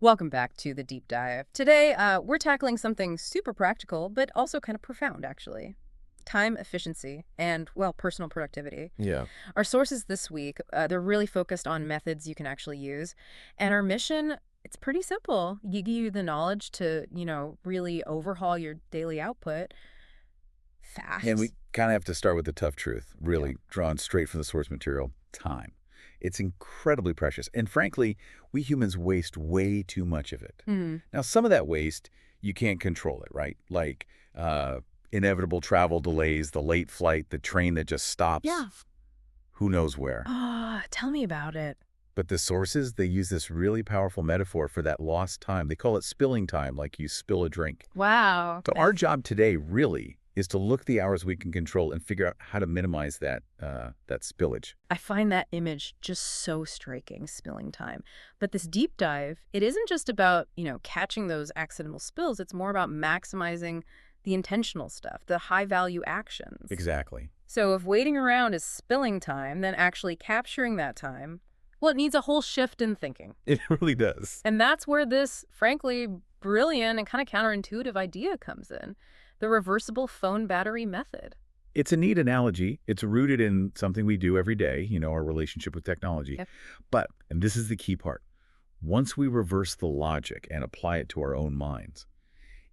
Welcome back to the deep dive. Today, we're tackling something super practical, but also kind of profound, actually. Time efficiency and, well, personal productivity. Yeah. Our sources this week, they're really focused on methods you can actually use. And our mission, it's pretty simple. Give you the knowledge to, really overhaul your daily output And fast. we kind of have to start with the tough truth, Yeah. really drawn straight from the source material, time. It's incredibly precious. And frankly, we humans waste way too much of it. Hmm. Now, some of that waste, you can't control it, right? Like inevitable travel delays, the late flight, the train that just stops, Yeah. who knows where. Tell me about it. But the sources, they use this really powerful metaphor for that lost time. They call it spilling time, like you spill a drink. Wow. So our job today really is to look at the hours we can control and figure out how to minimize that spillage. I find that image just so striking, spilling time. But this deep dive, it isn't just about, catching those accidental spills. It's more about maximizing the intentional stuff, the high value actions. Exactly. So if waiting around is spilling time, then actually capturing that time, well, it needs a whole shift in thinking. It really does. And that's where this, frankly, brilliant and kind of counterintuitive idea comes in, the reversible phone battery method. It's a neat analogy. It's rooted in something we do every day, our relationship with technology. Yep. But, and this is the key part, once we reverse the logic and apply it to our own minds,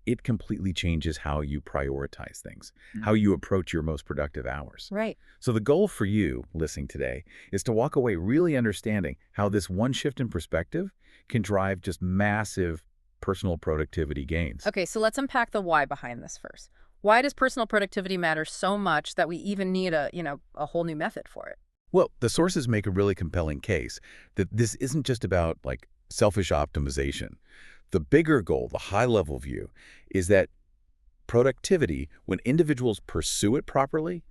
it completely changes how you prioritize things, how you approach your most productive hours. Right. So the goal for you listening today is to walk away really understanding how this one shift in perspective can drive just massive personal productivity gains. Okay, so let's unpack the why behind this first. Why does personal productivity matter so much that we even need a whole new method for it? Well, the sources make a really compelling case that this isn't just about like selfish optimization. The bigger goal, the high-level view, is that productivity, when individuals pursue it properly,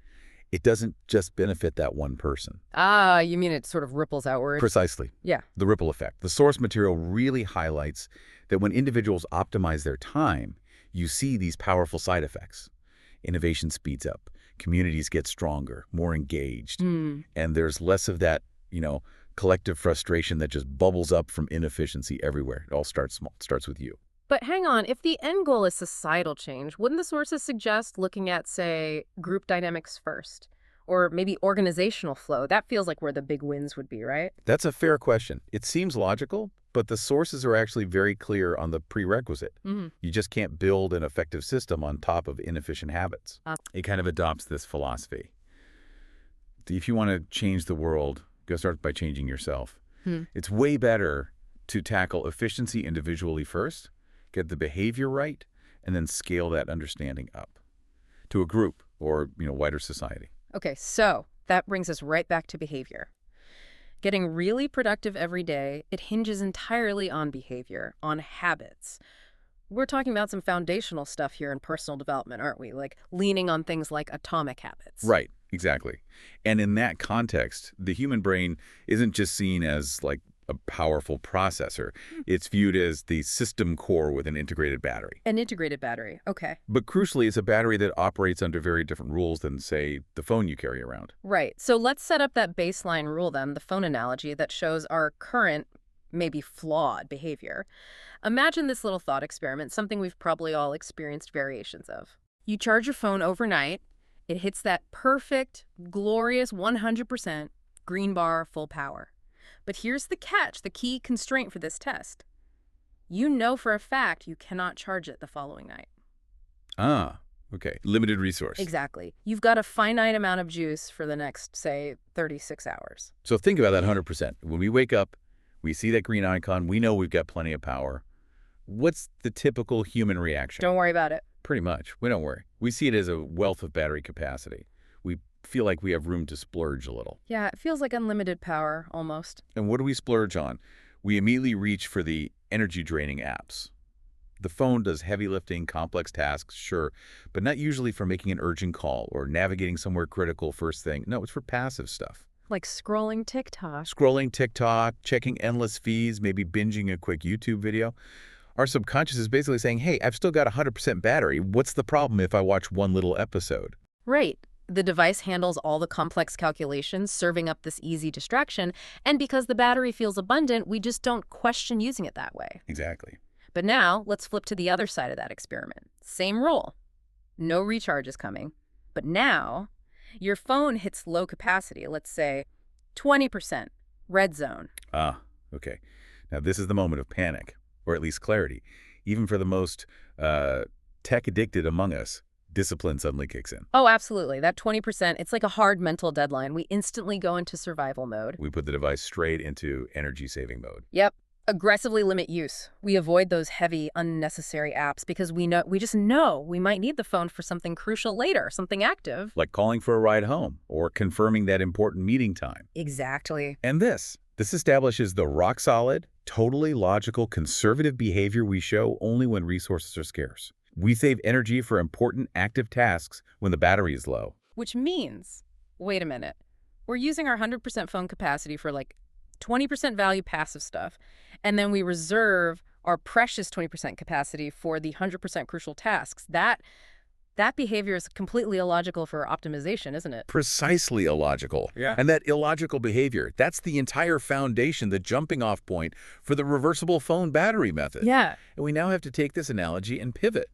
it doesn't just benefit that one person. Ah, you mean it sort of ripples outward? Precisely. Yeah. The ripple effect. The source material really highlights that when individuals optimize their time, you see these powerful side effects. Innovation speeds up, communities get stronger, more engaged, Hmm. and there's less of that, collective frustration that just bubbles up from inefficiency everywhere. It all starts small. It starts with you. But hang on, if the end goal is societal change, wouldn't the sources suggest looking at, say, group dynamics first? Or maybe organizational flow? That feels like where the big wins would be, right? That's a fair question. It seems logical, but the sources are actually very clear on the prerequisite. Hmm. You just can't build an effective system on top of inefficient habits. Uh, It kind of adopts this philosophy. If you want to change the world, go start by changing yourself. hmm. It's way better to tackle efficiency individually first, get the behavior right, and then scale that understanding up to a group or, wider society. Okay, so that brings us right back to behavior. Getting really productive every day, it hinges entirely on behavior, on habits. We're talking about some foundational stuff here in personal development, aren't we? Like leaning on things like atomic habits. Right, exactly. And in that context, the human brain isn't just seen as like a powerful processor. It's viewed as the system core with an integrated battery. An integrated battery. Okay. But crucially, it's a battery that operates under very different rules than, say, the phone you carry around. Right. So let's set up that baseline rule then, the phone analogy that shows our current, maybe flawed behavior. Imagine this little thought experiment, something we've probably all experienced variations of. You charge your phone overnight. It hits that perfect, glorious 100% green bar full power. But here's the catch, the key constraint for this test. You know for a fact you cannot charge it the following night. Ah, okay. Limited resource. Exactly. You've got a finite amount of juice for the next, say, 36 hours. So think about that 100%. When we wake up, we see that green icon, we know we've got plenty of power. What's the typical human reaction? Don't worry about it. Pretty much. We don't worry. We see it as a wealth of battery capacity. We feel like we have room to splurge a little. Yeah, it feels like unlimited power, almost. And what do we splurge on? We immediately reach for the energy-draining apps. The phone does heavy lifting, complex tasks, sure, but not usually for making an urgent call or navigating somewhere critical first thing. No, it's for passive stuff. Like scrolling TikTok. Scrolling TikTok, checking endless feeds, maybe binging a quick YouTube video. Our subconscious is basically saying, hey, I've still got 100% battery. What's the problem if I watch one little episode? Right. The device handles all the complex calculations, serving up this easy distraction, and because the battery feels abundant, we just don't question using it that way. Exactly. But now, let's flip to the other side of that experiment. Same rule. No recharge is coming. But now, your phone hits low capacity, let's say 20%, red zone. Ah, okay. Now, this is the moment of panic, or at least clarity. Even for the most tech-addicted among us, discipline suddenly kicks in. Oh, absolutely. That 20%, it's like a hard mental deadline. We instantly go into survival mode. We put the device straight into energy-saving mode. Yep. Aggressively limit use. We avoid those heavy, unnecessary apps because we just know we might need the phone for something crucial later, something active. Like calling for a ride home or confirming that important meeting time. Exactly. And this establishes the rock-solid, totally logical, conservative behavior we show only when resources are scarce. We save energy for important active tasks when the battery is low. Which means, wait a minute, we're using our 100% phone capacity for like 20% value passive stuff, and then we reserve our precious 20% capacity for the 100% crucial tasks. That behavior is completely illogical for optimization, isn't it? Precisely illogical. Yeah. And that illogical behavior, that's the entire foundation, the jumping off point for the reversible phone battery method. Yeah. And we now have to take this analogy and pivot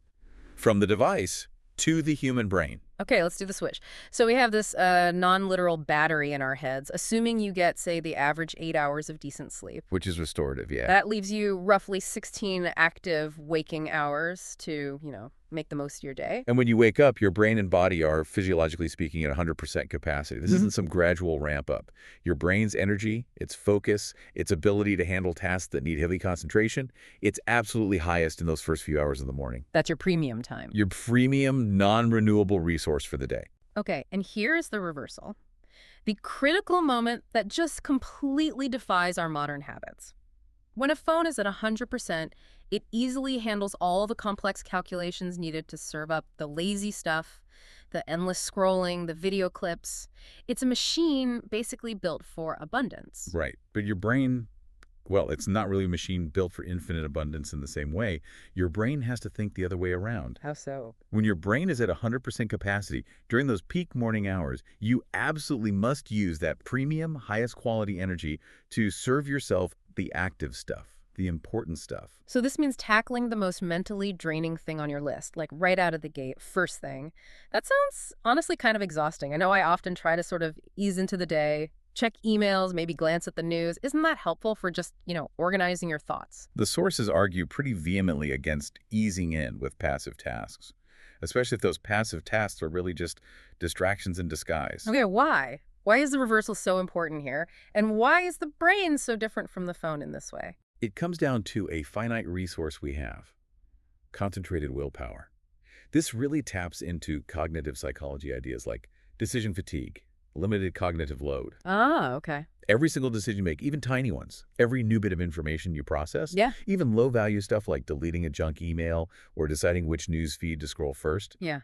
from the device to the human brain. Okay, let's do the switch. So we have this non-literal battery in our heads, assuming you get, say, the average 8 hours of decent sleep. Which is restorative, yeah. That leaves you roughly 16 active waking hours to, make the most of your day. And when you wake up, your brain and body are, physiologically speaking, at 100% capacity. This isn't some gradual ramp up. Your brain's energy, its focus, its ability to handle tasks that need heavy concentration, it's absolutely highest in those first few hours of the morning. That's your premium time. Your premium, non-renewable resource for the day. Okay, and here's the reversal. The critical moment that just completely defies our modern habits. When a phone is at 100%, it easily handles all the complex calculations needed to serve up the lazy stuff, the endless scrolling, the video clips. It's a machine basically built for abundance. Right. But your brain, well, it's not really a machine built for infinite abundance in the same way. Your brain has to think the other way around. How so? When your brain is at 100% capacity, during those peak morning hours, you absolutely must use that premium, highest quality energy to serve yourself the active stuff, the important stuff. So this means tackling the most mentally draining thing on your list, like right out of the gate, first thing. That sounds honestly kind of exhausting. I know I often try to sort of ease into the day, check emails, maybe glance at the news. Isn't that helpful for just, organizing your thoughts? The sources argue pretty vehemently against easing in with passive tasks, especially if those passive tasks are really just distractions in disguise. Okay, why? Why is the reversal so important here? And why is the brain so different from the phone in this way? It comes down to a finite resource we have: concentrated willpower. This really taps into cognitive psychology ideas like decision fatigue, limited cognitive load. Ah, okay. Every single decision you make, even tiny ones, every new bit of information you process, Yeah. even low-value stuff like deleting a junk email or deciding which news feed to scroll first, Yeah.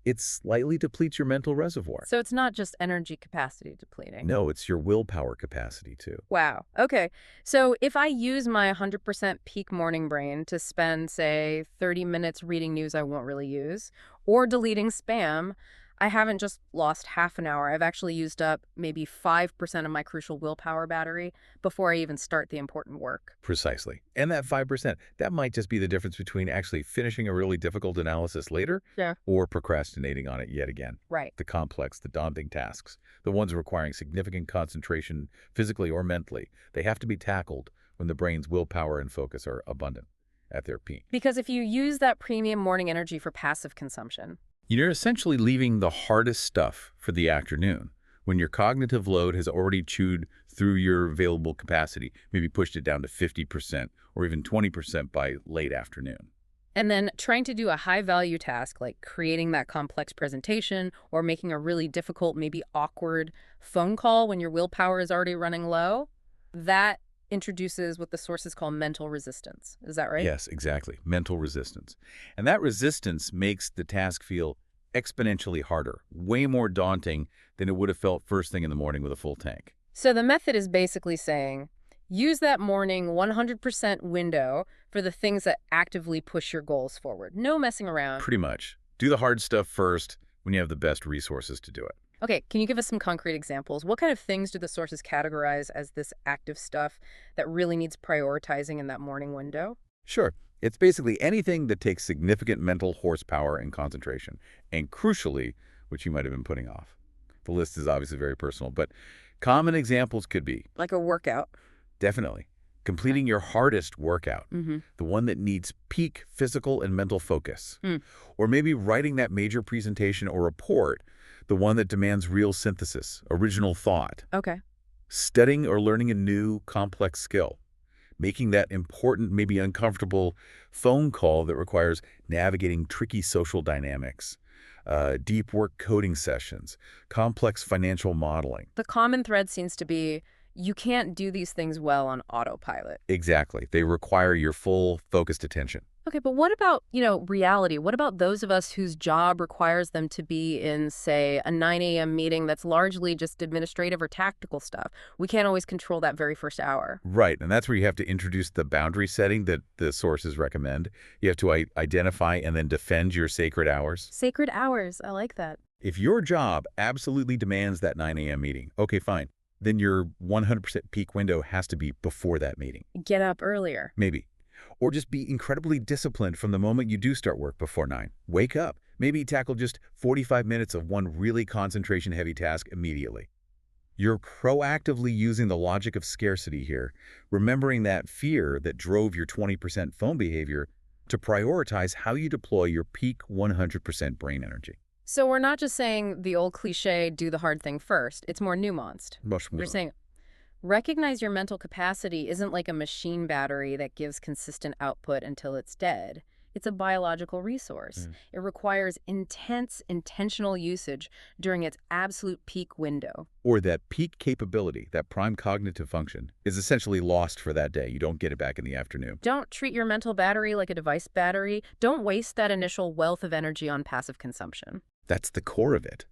it slightly depletes your mental reservoir. So it's not just energy capacity depleting. No, it's your willpower capacity, too. Wow. Okay. So if I use my 100% peak morning brain to spend, say, 30 minutes reading news I won't really use, or deleting spam, I haven't just lost half an hour. I've actually used up maybe 5% of my crucial willpower battery before I even start the important work. Precisely. And that 5%, that might just be the difference between actually finishing a really difficult analysis later Yeah. or procrastinating on it yet again. Right. The complex, the daunting tasks, the ones requiring significant concentration physically or mentally, they have to be tackled when the brain's willpower and focus are abundant at their peak. Because if you use that premium morning energy for passive consumption, You're essentially leaving the hardest stuff for the afternoon, when your cognitive load has already chewed through your available capacity, maybe pushed it down to 50% or even 20% by late afternoon. and then trying to do a high-value task like creating that complex presentation or making a really difficult, maybe awkward phone call when your willpower is already running low, that introduces what the sources call mental resistance. Is that right? Yes, exactly. Mental resistance. And that resistance makes the task feel exponentially harder, way more daunting than it would have felt first thing in the morning with a full tank. So the method is basically saying, use that morning 100% window for the things that actively push your goals forward. No messing around. Pretty much. Do the hard stuff first when you have the best resources to do it. Okay, can you give us some concrete examples? What kind of things do the sources categorize as this active stuff that really needs prioritizing in that morning window? Sure. It's basically anything that takes significant mental horsepower and concentration, and crucially, which you might have been putting off. The list is obviously very personal, but common examples could be, Like a workout. definitely, Okay. completing your hardest workout, Mm-hmm. the one that needs peak physical and mental focus, Hmm. or maybe writing that major presentation or report, the one that demands real synthesis, original thought, Okay. studying or learning a new, complex skill, making that important, maybe uncomfortable phone call that requires navigating tricky social dynamics, deep work coding sessions, complex financial modeling. The common thread seems to be you can't do these things well on autopilot. Exactly. They require your full, focused attention. Okay, but what about, reality? What about those of us whose job requires them to be in, say, a 9 a.m. meeting that's largely just administrative or tactical stuff? We can't always control that very first hour. Right, and that's where you have to introduce the boundary setting that the sources recommend. You have to identify and then defend your sacred hours. Sacred hours. I like that. If your job absolutely demands that 9 a.m. meeting, okay, fine. Then your 100% peak window has to be before that meeting. Get up earlier. Maybe. Or just be incredibly disciplined from the moment you do start work before 9. Wake up. Maybe tackle just 45 minutes of one really concentration-heavy task immediately. You're proactively using the logic of scarcity here, remembering that fear that drove your 20% phone behavior to prioritize how you deploy your peak 100% brain energy. So we're not just saying the old cliche, do the hard thing first. It's more nuanced. Much We're more. saying recognize your mental capacity isn't like a machine battery that gives consistent output until it's dead. It's a biological resource. Mm. It requires intense, intentional usage during its absolute peak window. Or that peak capability, that prime cognitive function, is essentially lost for that day. You don't get it back in the afternoon. Don't treat your mental battery like a device battery. Don't waste that initial wealth of energy on passive consumption. That's the core of it.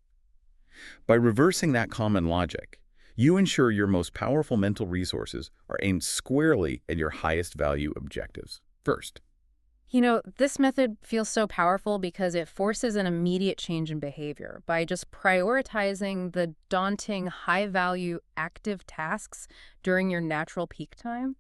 By reversing that common logic, you ensure your most powerful mental resources are aimed squarely at your highest value objectives first. This method feels so powerful because it forces an immediate change in behavior. By just prioritizing the daunting, high-value, active tasks during your natural peak time,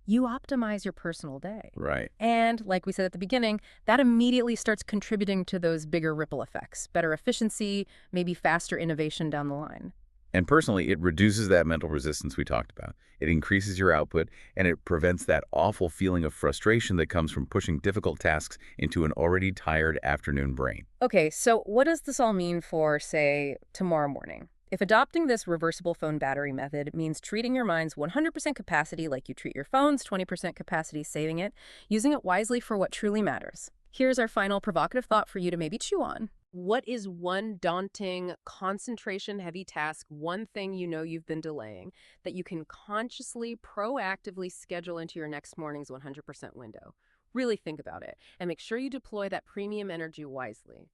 you optimize your personal day. Right. And, like we said at the beginning, that immediately starts contributing to those bigger ripple effects, better efficiency, maybe faster innovation down the line. And personally, it reduces that mental resistance we talked about. It increases your output, and it prevents that awful feeling of frustration that comes from pushing difficult tasks into an already tired afternoon brain. Okay, so what does this all mean for, say, tomorrow morning? If adopting this reversible phone battery method means treating your mind's 100% capacity like you treat your phone's 20% capacity, saving it, using it wisely for what truly matters. Here's our final provocative thought for you to maybe chew on. What is one daunting, concentration-heavy task, one thing you know you've been delaying, that you can consciously, proactively schedule into your next morning's 100% window? Really think about it, and make sure you deploy that premium energy wisely.